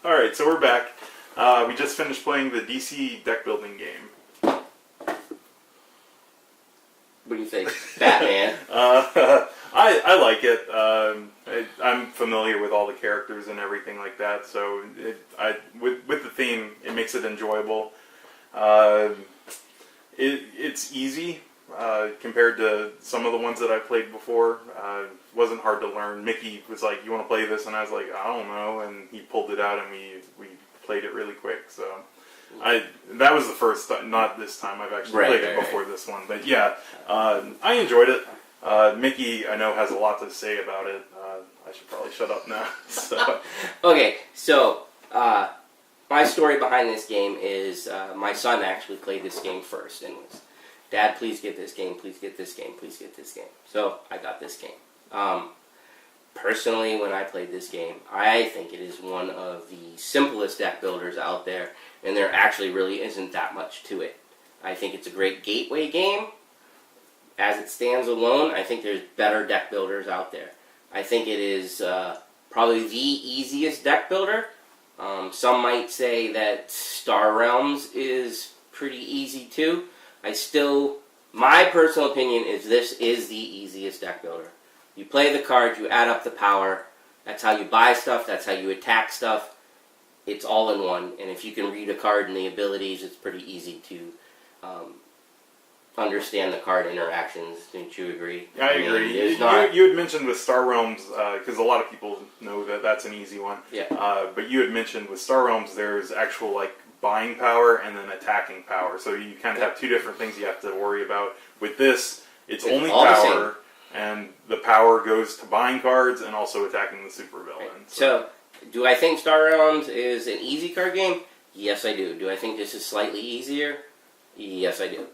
Alright, so we're back. We just finished playing the DC deck building game. What do you think, Batman? I like it. I'm familiar with all the characters and everything like that, so with the theme, it makes it enjoyable. It's easy compared to some of the ones that I played before. It wasn't hard to learn. Mickey was like, "You want to play this?" And I was like, "I don't know," and he pulled it out and we played it really quick. So that was the first time, not this time. I've actually played it before this one, but yeah, I enjoyed it. Mickey, I know, has a lot to say about it. I should probably shut up now. So. Okay, so my story behind this game is my son actually played this game first and was, "Dad, please get this game, please get this game, please get this game." So I got this game. Personally, when I played this game, I think it is one of the simplest deck builders out there, and there actually really isn't that much to it. I think it's a great gateway game. As it stands alone, I think there's better deck builders out there. I think it is probably the easiest deck builder. Some might say that Star Realms is pretty easy too. My personal opinion is this is the easiest deck builder. You play the cards, you add up the power, that's how you buy stuff, that's how you attack stuff. It's all in one, and if you can read a card and the abilities, it's pretty easy to understand the card interactions. Don't you agree? I agree. You had mentioned with Star Realms, because a lot of people know that that's an easy one. Yeah. But you had mentioned with Star Realms, there's actual like buying power and then attacking power. So you kind of have two different things you have to worry about. With this, it's only power, and the power goes to buying cards and also attacking the supervillain. Right. So, do I think Star Realms is an easy card game? Yes, I do. Do I think this is slightly easier? Yes, I do.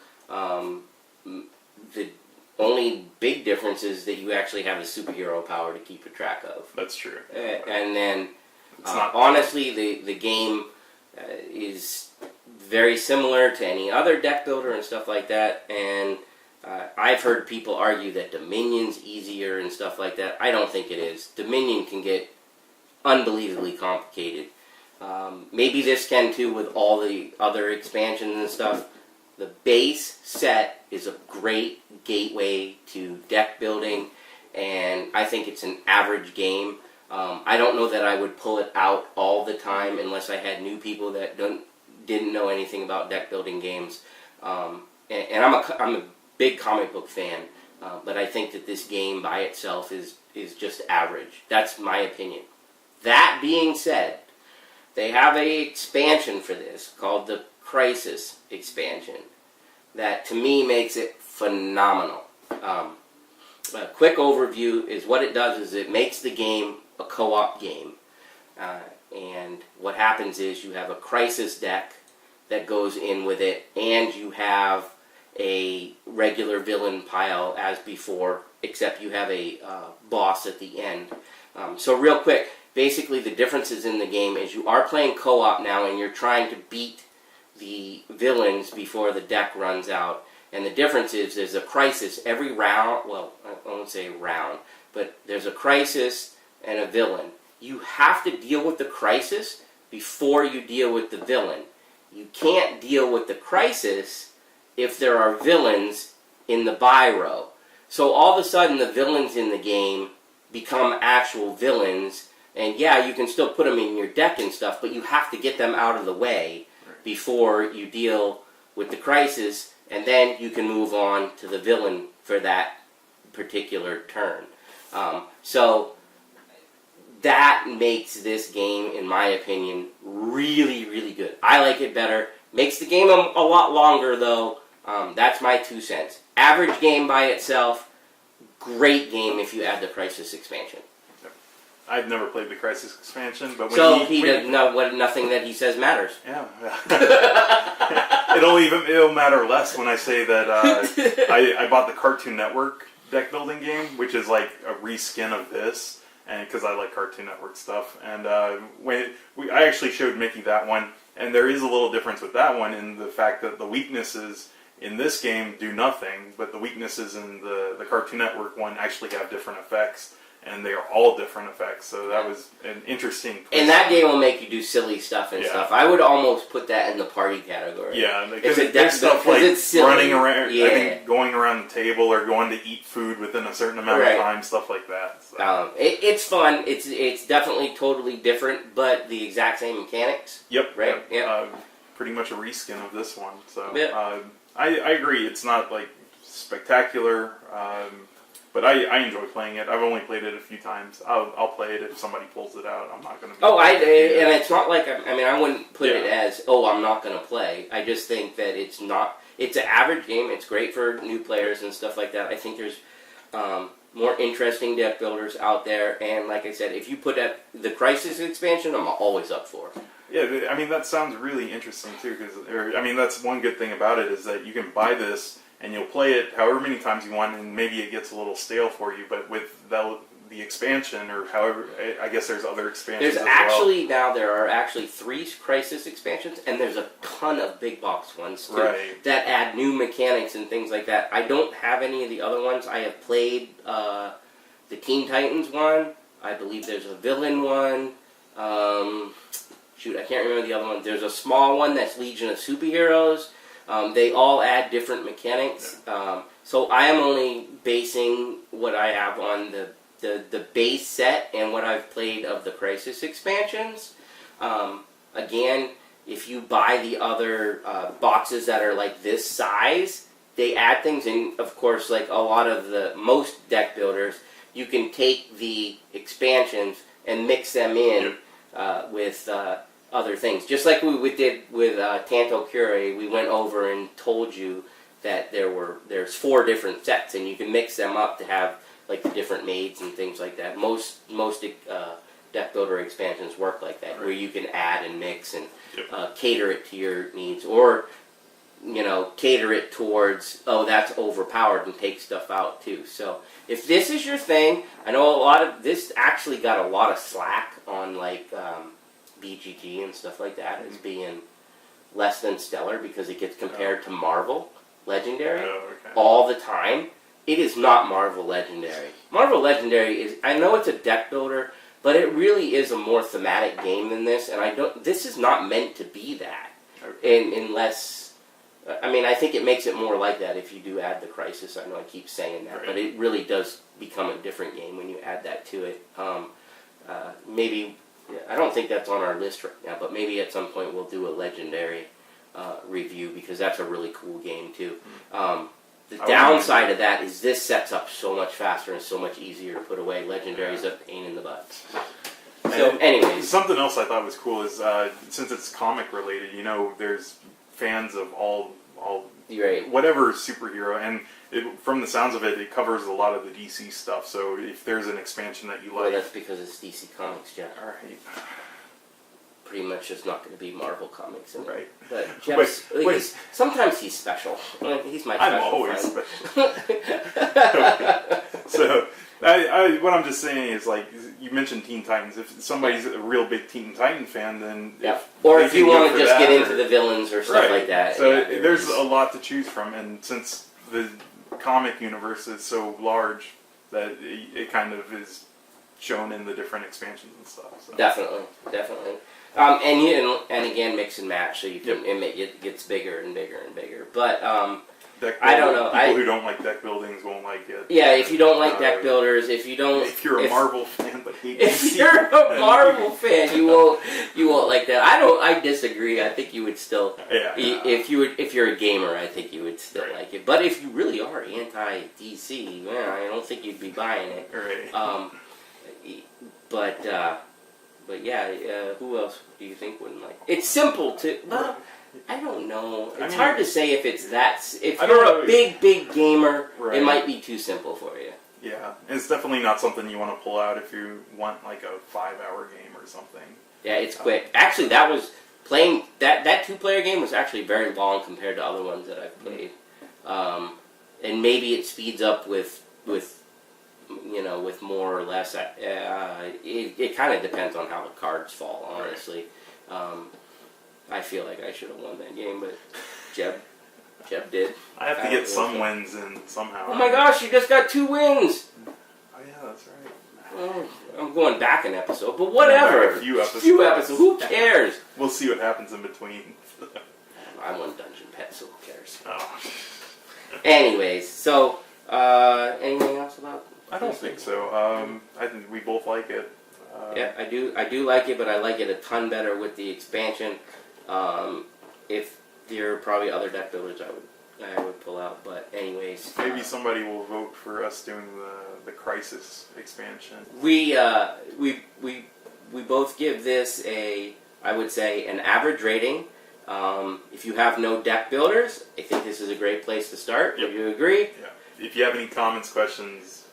The only big difference is that you actually have a superhero power to keep a track of. That's true. And then, honestly, the game is very similar to any other deck builder and stuff like that. And I've heard people argue that Dominion's easier and stuff like that. I don't think it is. Dominion can get unbelievably complicated. Maybe this can too with all the other expansions and stuff. The base set is a great gateway to deck building, and I think it's an average game. I don't know that I would pull it out all the time unless I had new people that didn't know anything about deck building games. And I'm a big comic book fan, but I think that this game by itself is just average. That's my opinion. That being said, they have an expansion for this called the Crisis expansion that to me makes it phenomenal. A quick overview is what it does is it makes the game a co-op game, and what happens is you have a Crisis deck that goes in with it, and you have a regular villain pile as before, except you have a boss at the end. So real quick, basically the differences in the game is you are playing co-op now, and you're trying to beat the villains before the deck runs out. And the difference is there's a crisis every round. Well, I won't say round, but there's a crisis and a villain. You have to deal with the crisis before you deal with the villain. You can't deal with the crisis if there are villains in the buy row. So all of a sudden the villains in the game become actual villains, and yeah, you can still put them in your deck and stuff, but you have to get them out of the way before you deal with the crisis, and then you can move on to the villain for that particular turn. So that makes this game, in my opinion, really, really good. I like it better. Makes the game a lot longer, though. That's my 2 cents. Average game by itself, great game if you add the Crisis expansion. I've never played the Crisis expansion, but nothing that he says matters. Yeah. It'll matter less when I say that I bought the Cartoon Network deck building game, which is like a reskin of this, and because I like Cartoon Network stuff. And I actually showed Mickey that one, and there is a little difference with that one in the fact that the weaknesses in this game do nothing, but the weaknesses in the Cartoon Network one actually have different effects. and they are all different effects. So that was an interesting twist. And that game will make you do silly stuff and stuff. I would almost put that in the party category. Yeah, because there's stuff like running around, yeah. I think going around the table or going to eat food within a certain amount of time, stuff like that. So. It's fun. It's definitely totally different, but the exact same mechanics. Yep. Right. Yep. Pretty much a reskin of this one. So I agree. It's not like spectacular. But I enjoy playing it. I've only played it a few times. I'll play it if somebody pulls it out. I'm not going to. And it's not like I wouldn't put it as I'm not going to play. I just think that it's not. It's an average game. It's great for new players and stuff like that. I think there's more interesting deck builders out there. And like I said, if you put up the Crisis expansion, I'm always up for. Yeah, I mean that sounds really interesting too. That's one good thing about it is that you can buy this. And you'll play it however many times you want, and maybe it gets a little stale for you. But with the expansion, or however, I guess there's other expansions. There are actually 3 Crisis expansions, and there's a ton of big box ones too that add new mechanics and things like that. I don't have any of the other ones. I have played the Teen Titans one. I believe there's a villain one. I can't remember the other one. There's a small one that's Legion of Superheroes. They all add different mechanics. So I am only basing what I have on the base set and what I've played of the Crisis expansions. Again, if you buy the other boxes that are like this size, they add things. And of course, like most deck builders, you can take the expansions and mix them in with other things. Just like we did with Tanto Curie, we went over and told you that there's 4 different sets, and you can mix them up to have like the different maids and things like that. Most deck builder expansions work like that, where you can add and mix and cater it to your needs, or cater it towards that's overpowered and take stuff out too. So if this is your thing, I know a lot of this actually got a lot of slack on like BGG and stuff like that as being less than stellar because it gets compared to Marvel Legendary all the time. It is not Marvel Legendary. Marvel Legendary is, I know it's a deck builder, but it really is a more thematic game than this, and this is not meant to be that. Unless, I think it makes it more like that if you do add the Crisis. I know I keep saying that, but it really does become a different game when you add that to it. Maybe, I don't think that's on our list right now, but maybe at some point we'll do a Legendary review, because that's a really cool game too. The downside of that is this sets up so much faster and so much easier to put away. Legendary is a pain in the butt. So, anyways, something else I thought was cool is since it's comic related, there's fans of all whatever superhero, and from the sounds of it, it covers a lot of the DC stuff. So if there's an expansion that you like, that's because it's DC Comics, Jeff. All right. Pretty much just not going to be Marvel Comics, but Jeff's, sometimes he's special. He's my special I'm always friend. special. So, what I'm just saying is, like, you mentioned Teen Titans. If somebody's a real big Teen Titan fan, then or if you want to just get into the villains or stuff like that. So there's a lot to choose from, and since the comic universe is so large, that it kind of is shown in the different expansions and stuff. So. Definitely. And again, mix and match, so you can it gets bigger and bigger and bigger. But I don't know. People who don't like deck buildings won't like it. Yeah, if you don't like deck builders, if you're a Marvel fan but hate if you're a Marvel fan, you won't like that. I disagree. I think you would still. Yeah. If you're a gamer, I think you would still like it. But if you really are anti DC, I don't think you'd be buying it. Right. But yeah, who else do you think wouldn't like it? It's simple to. Well, I don't know. It's hard to say if it's that. If you're a big gamer, it might be too simple for you. Yeah, it's definitely not something you want to pull out if you want like a 5-hour game or something. Yeah, it's quick. Actually, that was playing that 2-player game was actually very long compared to other ones that I've played. And maybe it speeds up with more or less. It kind of depends on how the cards fall, honestly. I feel like I should have won that game, but Jeb did. I have to get some wins in somehow. Oh my gosh, you just got 2 wins! Oh yeah, that's right. Well, I'm going back an episode, but whatever. A few episodes. Who cares? We'll see what happens in between. I won Dungeon Pet, so who cares? Oh. Anyways, so anything else about? I don't think so. I think we both like it. Yeah, I do like it, but I like it a ton better with the expansion. If there are probably other deck builders I would pull out, but anyways. Maybe somebody will vote for us doing the Crisis expansion. We both give this I would say an average rating. If you have no deck builders, I think this is a great place to start. Yep. Do you agree? Yeah. If you have any comments, questions,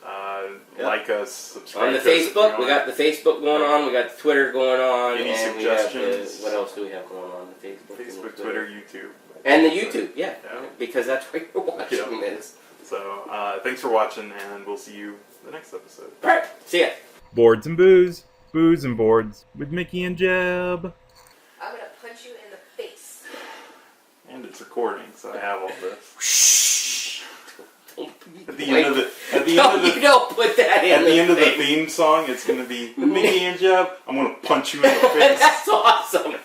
like us, subscribe on the to us if Facebook. you We want. got the Facebook going on. We got the Twitter going on. Any and suggestions? We have what else do we have going on? The Facebook, Facebook, Twitter, YouTube. And the YouTube, yeah. Yeah. Because that's where you're watching Yeah. this. So, thanks for watching, and we'll see you the next episode. Alright, see ya. Boards and Booze. Booze and Boards with Mickey and Jeb. I'm gonna punch you in the face. And it's recording, so I have all this. Shh. At the end of the You don't put that in. At the end of the thing. theme song, it's going to be Mickey and Jeb. I'm going to punch you in the face. That's awesome.